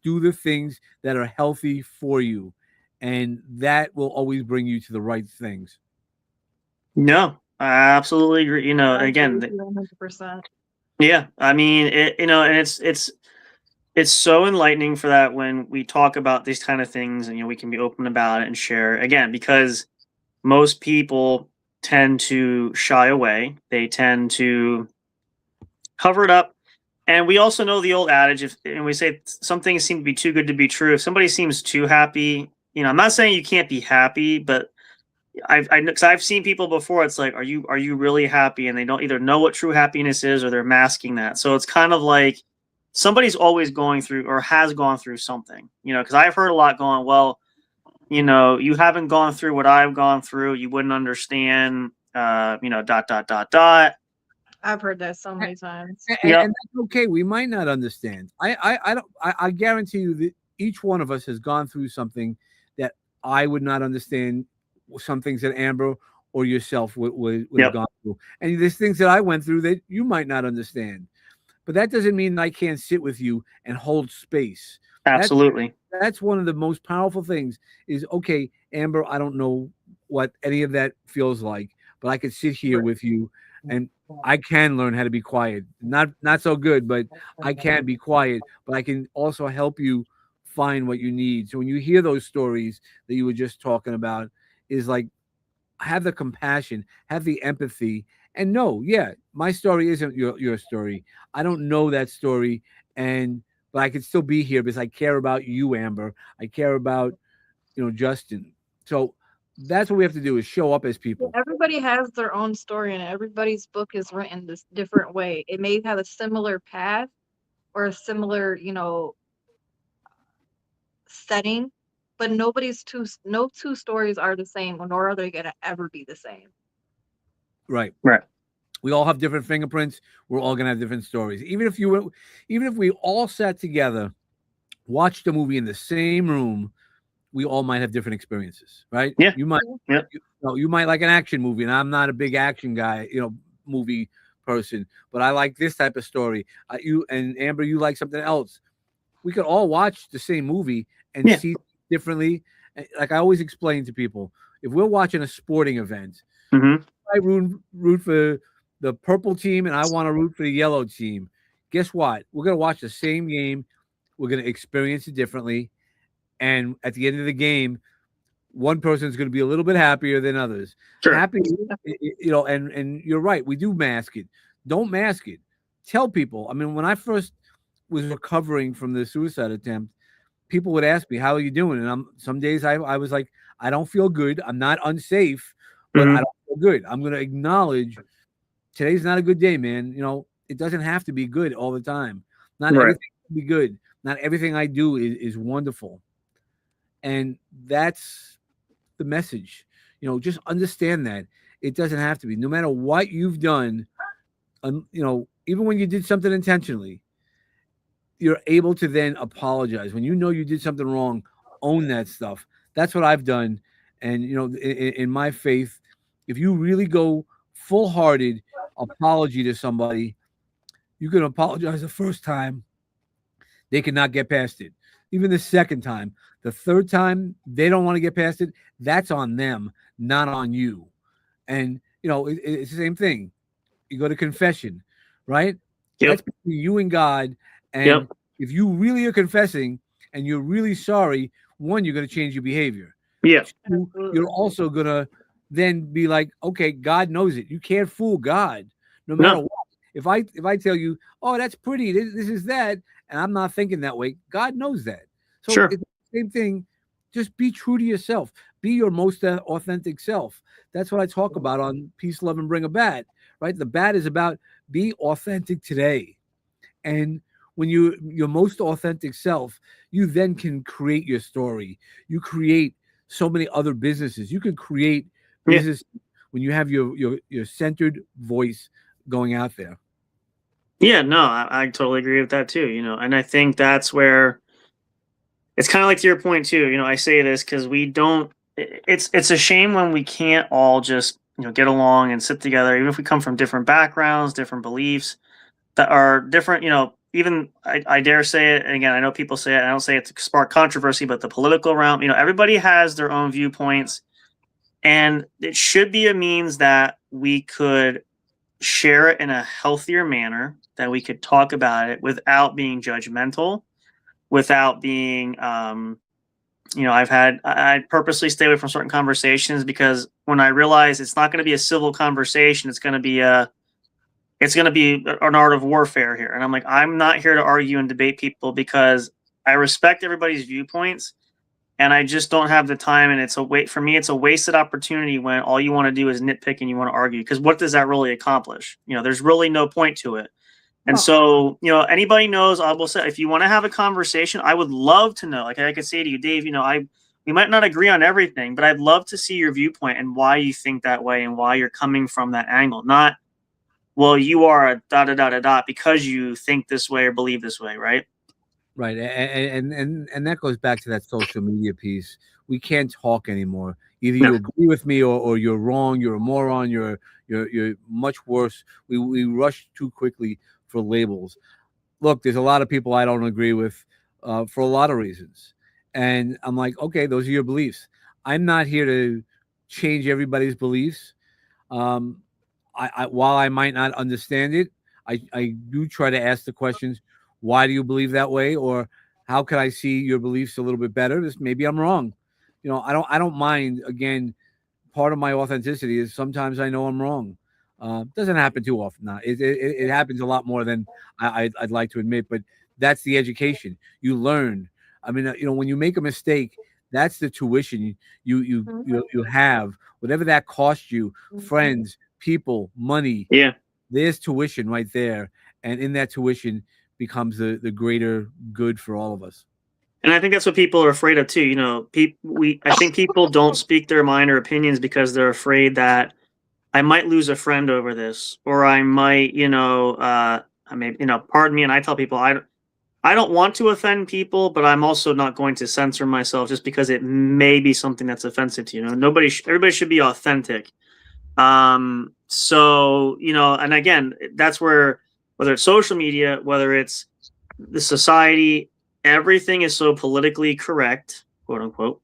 do the things that are healthy for you. And that will always bring you to the right things. No, I absolutely agree. You know, again, 100%. yeah, I mean, and it's so enlightening for that when we talk about these kind of things, and we can be open about it and share again, because most people tend to shy away. They tend to cover it up. And we also know the old adage, and we say some things seem to be too good to be true. If somebody seems too happy, I'm not saying you can't be happy, but I've seen people before. It's like, are you really happy? And they don't either know what true happiness is, or they're masking that. So it's kind of like somebody's always going through or has gone through something, because I've heard a lot going, well, you haven't gone through what I've gone through. You wouldn't understand, ... I've heard that so many times. And that's okay. We might not understand. I guarantee you that each one of us has gone through something that I would not understand. Some things that Amber or yourself would have gone through. And there's things that I went through that you might not understand. But that doesn't mean I can't sit with you and hold space. Absolutely. That's one of the most powerful things is, okay, Amber, I don't know what any of that feels like, but I could sit here with you and I can learn how to be quiet. Not so good, but I can be quiet, but I can also help you find what you need. So when you hear those stories that you were just talking about, is like, have the compassion, have the empathy, and know, my story isn't your story. I don't know that story, but I could still be here because I care about you, Amber. I care about, Justin. So that's what we have to do, is show up as people. Everybody has their own story, and everybody's book is written this different way. It may have a similar path or a similar, setting, but no two stories are the same, nor are they going to ever be the same. Right. Right. We all have different fingerprints. We're all going to have different stories. Even if we all sat together, watched a movie in the same room, we all might have different experiences, right? Yeah. You might, you might like an action movie, and I'm not a big action guy, movie person, but I like this type of story. You and Amber, you like something else. We could all watch the same movie and see differently. Like I always explain to people, if we're watching a sporting event, I root for the purple team and I want to root for the yellow team. Guess what? We're going to watch the same game. We're going to experience it differently. And at the end of the game, one person's going to be a little bit happier than others. Sure. Happy, and you're right. We do mask it. Don't mask it. Tell people. I mean, when I first was recovering from the suicide attempt, people would ask me, how are you doing? And some days I was like, I don't feel good. I'm not unsafe, but I don't feel good. I'm going to acknowledge today's not a good day, man. It doesn't have to be good all the time. Not everything can be good. Not everything I do is wonderful. And that's the message. Just understand that it doesn't have to be. No matter what you've done, even when you did something intentionally, you're able to then apologize. When you know you did something wrong, own that stuff. That's what I've done. And, in my faith, if you really go full-hearted apology to somebody, you can apologize the first time. They cannot get past it. Even the second time. The third time, they don't want to get past it. That's on them, not on you. And, it's the same thing. You go to confession, right? Yep. That's between you and God. And if you really are confessing and you're really sorry, one, you're going to change your behavior. Yeah. Two, you're also going to then be like, okay, God knows it. You can't fool God, no matter what. If I tell you, oh, that's pretty, this is that, and I'm not thinking that way, God knows that. So it's the same thing. Just be true to yourself. Be your most authentic self. That's what I talk about on Peace, Love, and Bring a Bat, right? The bat is about be authentic today. And when your most authentic self, you then can create your story. You create so many other businesses. You can create business when you have your centered voice going out there. Yeah, no, I totally agree with that too. And I think that's where it's kind of like to your point too. I say this because we don't. It's a shame when we can't all just get along and sit together, even if we come from different backgrounds, different beliefs that are different. Even I dare say it, and again, I know people say it, and I don't say it to spark controversy, but the political realm, everybody has their own viewpoints, and it should be a means that we could share it in a healthier manner, that we could talk about it without being judgmental, without being, I purposely stay away from certain conversations because when I realize it's not going to be a civil conversation, it's going to be an art of warfare here. And I'm like, I'm not here to argue and debate people because I respect everybody's viewpoints and I just don't have the time. And for me, it's a wasted opportunity when all you want to do is nitpick and you want to argue, because what does that really accomplish? There's really no point to it. And so, anybody knows, I will say, if you want to have a conversation, I would love to know. Like I could say to you, Dave, we might not agree on everything, but I'd love to see your viewpoint and why you think that way and why you're coming from that angle. Not, well, you are a da-da-da-da-da because you think this way or believe this way, right? Right. And that goes back to that social media piece. We can't talk anymore. Either you agree with me or you're wrong, you're a moron, you're much worse. We rush too quickly for labels. Look, there's a lot of people I don't agree with for a lot of reasons. And I'm like, okay, those are your beliefs. I'm not here to change everybody's beliefs. While I might not understand it, I do try to ask the questions, why do you believe that way? Or how can I see your beliefs a little bit better? Maybe I'm wrong. I don't mind. Again, part of my authenticity is sometimes I know I'm wrong. Doesn't happen too often now. It happens a lot more than I'd like to admit, but that's the education. You learn. I mean, when you make a mistake, that's the tuition you have. Whatever that costs you, friends, people, money. Yeah. There's tuition right there. And in that tuition becomes the greater good for all of us. And I think that's what people are afraid of too. I think people don't speak their mind or opinions because they're afraid that I might lose a friend over this, or I might, pardon me. And I tell people, I don't want to offend people, but I'm also not going to censor myself just because it may be something that's offensive to everybody should be authentic. So, and again, that's where, whether it's social media, whether it's the society, everything is so politically correct, quote unquote,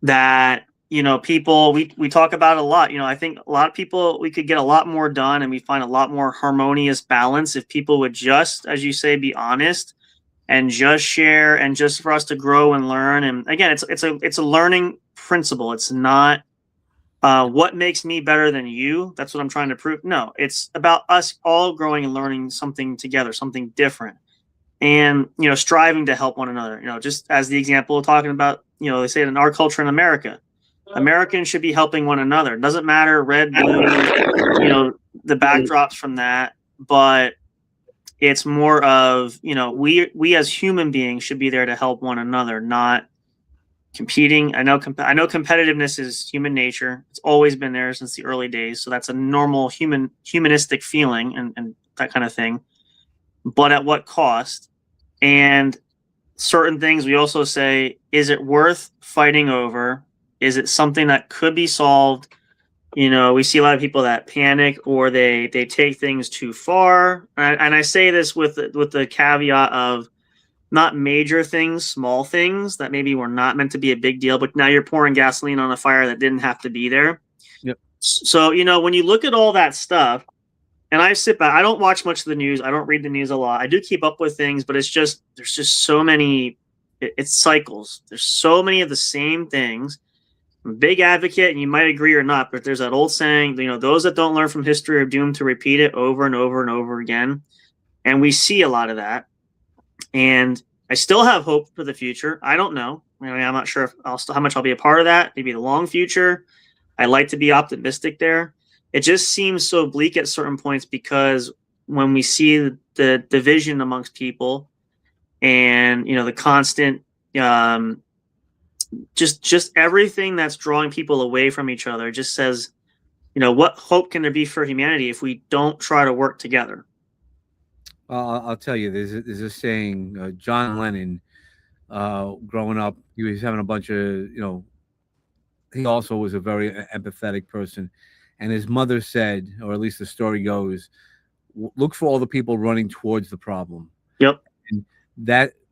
that, people, we talk about it a lot. I think a lot of people, we could get a lot more done and we find a lot more harmonious balance if people would just, as you say, be honest and just share and just for us to grow and learn. And again, it's a learning principle. It's not, what makes me better than you? That's what I'm trying to prove. No, it's about us all growing and learning something together, something different. And, striving to help one another, just as the example of talking about, they say it in our culture in America, Americans should be helping one another. It doesn't matter, red, blue, the backdrops from that, but it's more of, we as human beings should be there to help one another, not competing. I know competitiveness is human nature. It's always been there since the early days. So that's a normal humanistic feeling and that kind of thing. But at what cost? And certain things we also say, is it worth fighting over? Is it something that could be solved? We see a lot of people that panic or they take things too far. And I say this with the caveat of not major things, small things that maybe were not meant to be a big deal, but now you're pouring gasoline on a fire that didn't have to be there. Yep. So, when you look at all that stuff, and I sit back, I don't watch much of the news. I don't read the news a lot. I do keep up with things, but there's just so many, it's cycles. There's so many of the same things. I'm a big advocate, and you might agree or not, but there's that old saying, those that don't learn from history are doomed to repeat it over and over and over again. And we see a lot of that. And I still have hope for the future. I don't know. I mean, I'm not sure if how much I'll be a part of that. Maybe the long future. I like to be optimistic there. It just seems so bleak at certain points because when we see the division amongst people, and the constant, just everything that's drawing people away from each other, just says, what hope can there be for humanity if we don't try to work together? I'll tell you, there's a saying. John Lennon, growing up, he was having a bunch of, he also was a very empathetic person, and his mother said, or at least the story goes, look for all the people running towards the problem. Yep.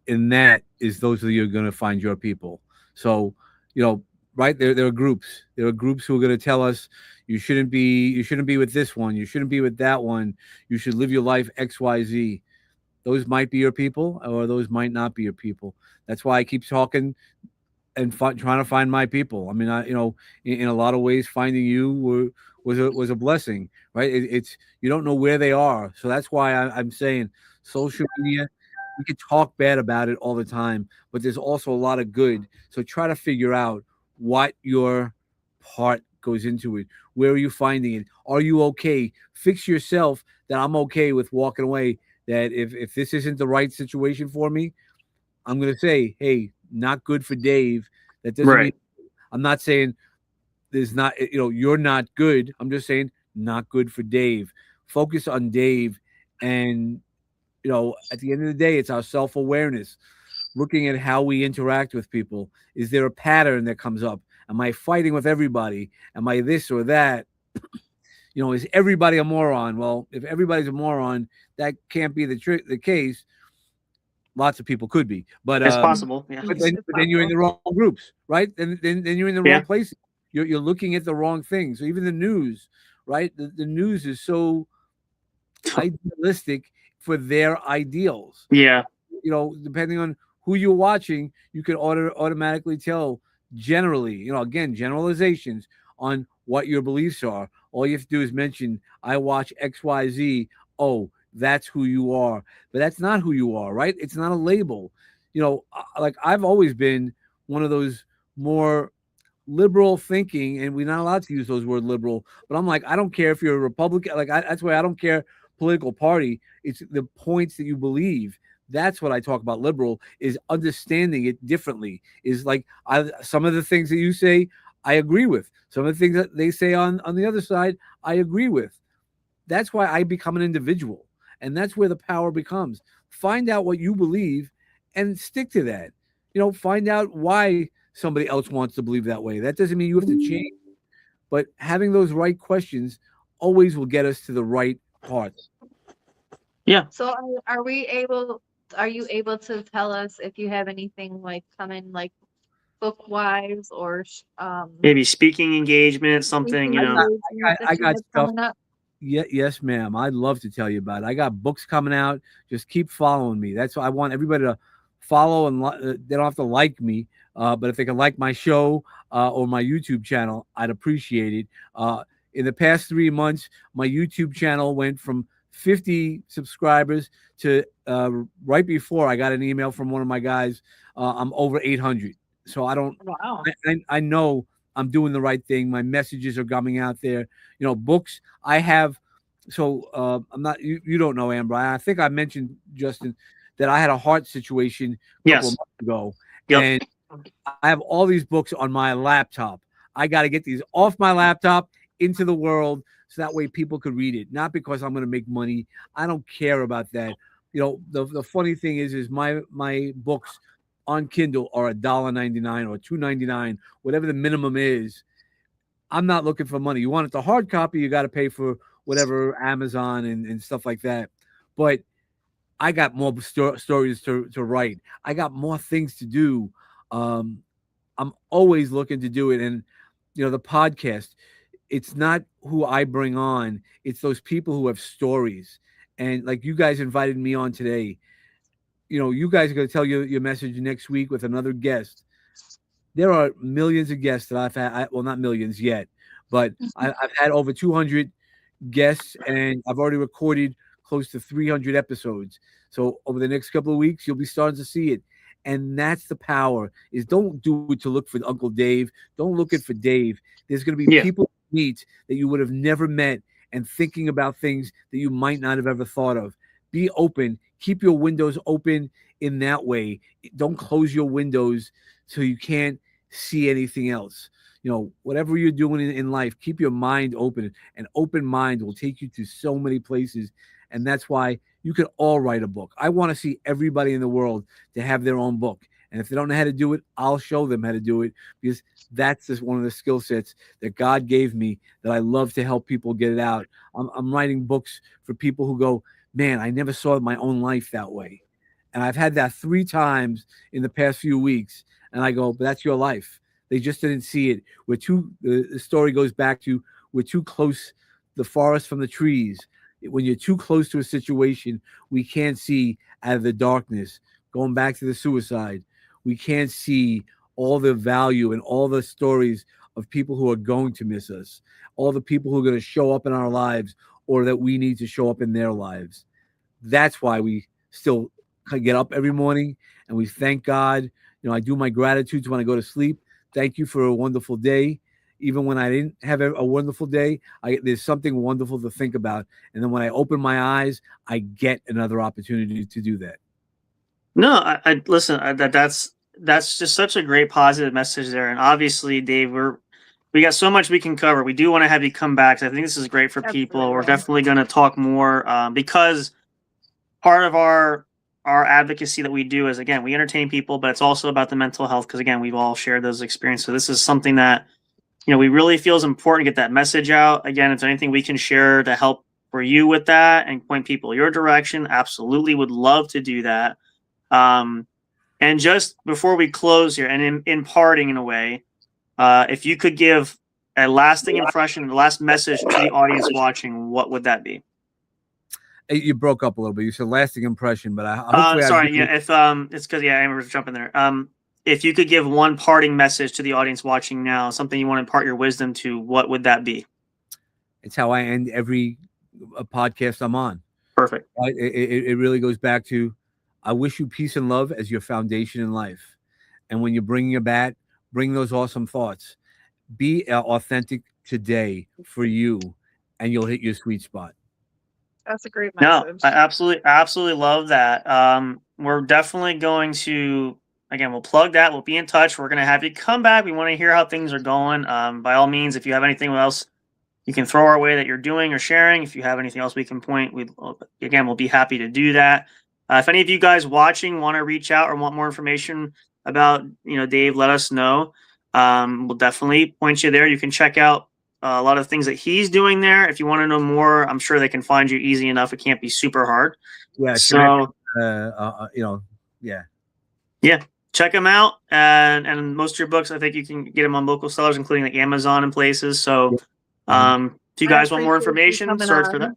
And that is those of you who are going to find your people. So, right there are groups. There are groups who are going to tell us you shouldn't be with this one, you shouldn't be with that one, you should live your life XYZ. Those might be your people, or those might not be your people. That's why I keep talking and trying to find my people. I mean, in a lot of ways, finding you was a blessing, right? It's you don't know where they are, so that's why I'm saying social media. We could talk bad about it all the time, but there's also a lot of good. So try to figure out what your part goes into it. Where are you finding it? Are you okay? Fix yourself that I'm okay with walking away. That if this isn't the right situation for me, I'm going to say, hey, not good for Dave. That doesn't mean I'm not saying there's not, you're not good. I'm just saying not good for Dave. Focus on Dave. And, at the end of the day, it's our self-awareness, looking at how we interact with people. Is there a pattern that comes up? Am I fighting with everybody? Am I this or that? Is everybody a moron? Well, if everybody's a moron, that can't be the case. Lots of people could be, but it's possible. Yeah. But then you're in the wrong groups, right? Then you're in the wrong places. You're looking at the wrong things. So even the news, right? The news is so idealistic for their ideals. Yeah. Depending on who you're watching, you can automatically tell generally, again, generalizations on what your beliefs are. All you have to do is mention, I watch XYZ. Oh, that's who you are. But that's not who you are, right? It's not a label. Like I've always been one of those more liberal thinking, and we're not allowed to use those words liberal, but I'm like, I don't care if you're a Republican. That's why I don't care political party. It's the points that you believe. That's what I talk about. Liberal is understanding it differently. Is like some of the things that you say, I agree with. Some of the things that they say on the other side, I agree with. That's why I become an individual. And that's where the power becomes. Find out what you believe and stick to that. Find out why somebody else wants to believe that way. That doesn't mean you have to change. But having those right questions always will get us to the right parts. Yeah. So are you able to tell us if you have anything like coming, like book wise, or maybe speaking engagement, something, I got stuff. Yes, ma'am. I'd love to tell you about it. I got books coming out. Just keep following me. That's why I want everybody to follow, and they don't have to like me, but if they can like my show or my YouTube channel, I'd appreciate it. In the past 3 months, my YouTube channel went from 50 subscribers to right before I got an email from one of my guys, I'm over 800. So I don't. Wow. I know I'm doing the right thing. My messages are coming out there. Books I have. So I'm not. You don't know, Amber. I think I mentioned, Justin, that I had a heart situation a couple of months ago, and I have all these books on my laptop. I got to get these off my laptop into the world, so that way people could read it. Not because I'm going to make money. I don't care about that. The funny thing is my books on Kindle are $1.99 or $2.99, whatever the minimum is. I'm not looking for money. You want it the hard copy, you got to pay for whatever Amazon and stuff like that. But I got more stories to write. I got more things to do. I'm always looking to do it. And, the podcast, it's not who I bring on. It's those people who have stories. And like you guys invited me on today. You guys are going to tell your message next week with another guest. There are millions of guests that I've had. Well, not millions yet, but I've had over 200 guests, and I've already recorded close to 300 episodes. So over the next couple of weeks, you'll be starting to see it. And that's the power, is don't do it to look for Uncle Dave. Don't look it for Dave. There's going to be Yeah. people you meet that you would have never met, and thinking about things that you might not have ever thought of. Be open. Keep your windows open in that way. Don't close your windows so you can't see anything else. Whatever you're doing in life, keep your mind open. An open mind will take you to so many places. And that's why you could all write a book. I want to see everybody in the world to have their own book. And if they don't know how to do it, I'll show them how to do it, because that's just one of the skill sets that God gave me that I love to help people get it out. I'm writing books for people who go, man, I never saw my own life that way. And I've had that 3 times in the past few weeks. And I go, but that's your life. They just didn't see it. The story goes back to, we're too close, the forest from the trees. When you're too close to a situation, we can't see out of the darkness. Going back to the suicide, we can't see all the value and all the stories of people who are going to miss us, all the people who are going to show up in our lives, or that we need to show up in their lives. That's why we still get up every morning and we thank God. I do my gratitudes when I go to sleep. Thank you for a wonderful day. Even when I didn't have a wonderful day, there's something wonderful to think about. And then when I open my eyes, I get another opportunity to do that. No, I listen. That's just such a great positive message there. And obviously, Dave, we got so much we can cover. We do want to have you come back. I think this is great for people. Absolutely. We're definitely going to talk more because part of our advocacy that we do is, again, we entertain people, but it's also about the mental health, because again, we've all shared those experiences. So this is something that we really feel is important to get that message out. Again, if there's anything we can share to help for you with that and point people your direction, absolutely would love to do that. And just before we close here, and in parting in a way, if you could give a lasting impression, the last message to the audience watching, what would that be? You broke up a little bit. You said lasting impression, but sorry, yeah. If it's because I remember jumping there. If you could give one parting message to the audience watching now, something you want to impart your wisdom to, what would that be? It's how I end every podcast I'm on. Perfect. It really goes back to, I wish you peace and love as your foundation in life. And when you're bringing a bat, bring those awesome thoughts. Be authentic today for you, and you'll hit your sweet spot. That's a great message. No, I absolutely love that. We're definitely going to, again, we'll plug that. We'll be in touch. We're going to have you come back. We want to hear how things are going. By all means, if you have anything else you can throw our way that you're doing or sharing, if you have anything else we can point, we'll be happy to do that. If any of you guys watching want to reach out or want more information about, Dave, let us know. We'll definitely point you there. You can check out a lot of things that he's doing there. If you want to know more, I'm sure they can find you easy enough. It can't be super hard. Yeah. So, yeah. Check them out. And most of your books, I think you can get them on local sellers, including like Amazon and places. So, if you guys want more information, search for that.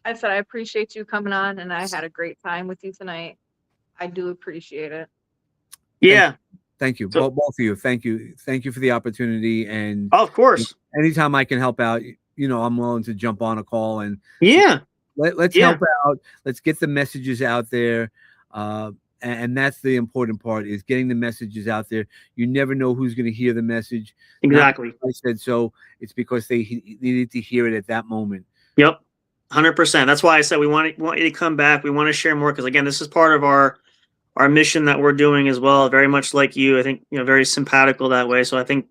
I said, I appreciate you coming on, and I had a great time with you tonight. I do appreciate it. Yeah. Thank you. Both of you. Thank you. Thank you for the opportunity. And of course, anytime I can help out, I'm willing to jump on a call and let's help out. Let's get the messages out there. And that's the important part, is getting the messages out there. You never know who's going to hear the message. Exactly. I said so. It's because they needed to hear it at that moment. Yep. 100%. That's why I said we want you to come back. We want to share more, because again, this is part of our mission that we're doing as well. Very much like you, I think, very simpatico that way. So I think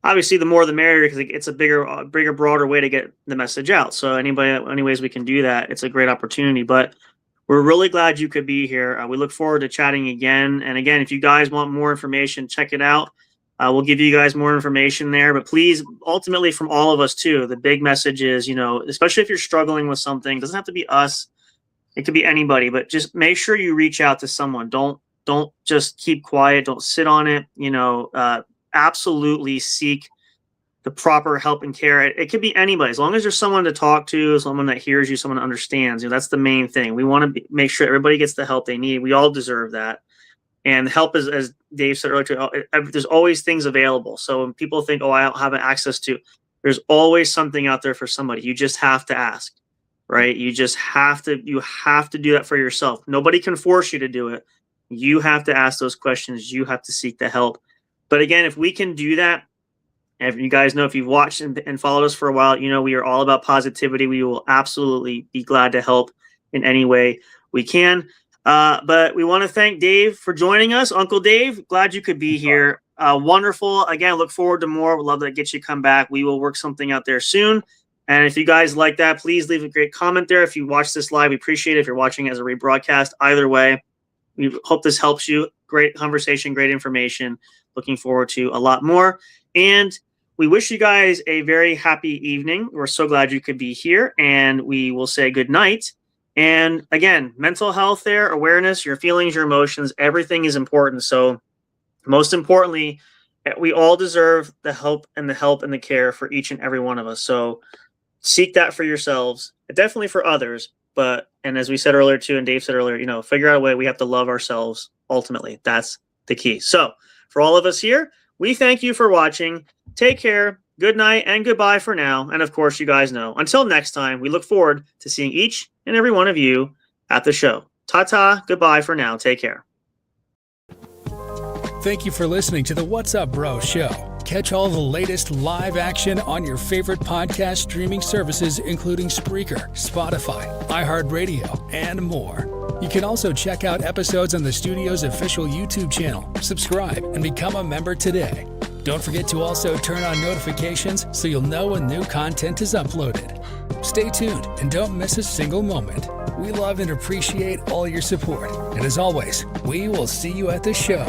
obviously the more the merrier, because it's a bigger, broader way to get the message out. So any ways we can do that, it's a great opportunity. But we're really glad you could be here. We look forward to chatting again. And again, if you guys want more information, check it out. We'll give you guys more information there. But please, ultimately, from all of us too, the big message is, especially if you're struggling with something, it doesn't have to be us. It could be anybody, but just make sure you reach out to someone. Don't just keep quiet. Don't sit on it. Absolutely seek the proper help and care. It could be anybody, as long as there's someone to talk to, someone that hears you, someone that understands. That's the main thing. We want to make sure everybody gets the help they need. We all deserve that. And help is, as Dave said earlier, there's always things available. So when people think, I don't have access to, there's always something out there for somebody. You just have to ask, right? You have to do that for yourself. Nobody can force you to do it. You have to ask those questions. You have to seek the help. But again, if we can do that, if you guys know, if you've watched and followed us for a while, you know we are all about positivity. We will absolutely be glad to help in any way we can. But we want to thank Dave for joining us. Uncle Dave, glad you could be here. Wonderful. Again, look forward to more. We'd love to get you to come back. We will work something out there soon. And if you guys like that, please leave a great comment there. If you watch this live, we appreciate it. If you're watching as a rebroadcast, either way, we hope this helps you. Great conversation, great information. Looking forward to a lot more. And we wish you guys a very happy evening. We're so glad you could be here, and we will say good night. And again, mental health there, awareness, your feelings, your emotions, everything is important. So most importantly, we all deserve the help and the care for each and every one of us. So seek that for yourselves, definitely for others. But, and as we said earlier too, and Dave said earlier, you know, figure out a way. We have to love ourselves. Ultimately, that's the key. So for all of us here, we thank you for watching. Take care. Good night and goodbye for now. And of course, you guys know, until next time, we look forward to seeing each and every one of you at the show. Ta-ta. Goodbye for now. Take care. Thank you for listening to the What's Up Bro show. Catch all the latest live action on your favorite podcast streaming services, including Spreaker, Spotify, iHeartRadio, and more. You can also check out episodes on the studio's official YouTube channel. Subscribe and become a member today. Don't forget to also turn on notifications so you'll know when new content is uploaded. Stay tuned and don't miss a single moment. We love and appreciate all your support. And as always, we will see you at the show.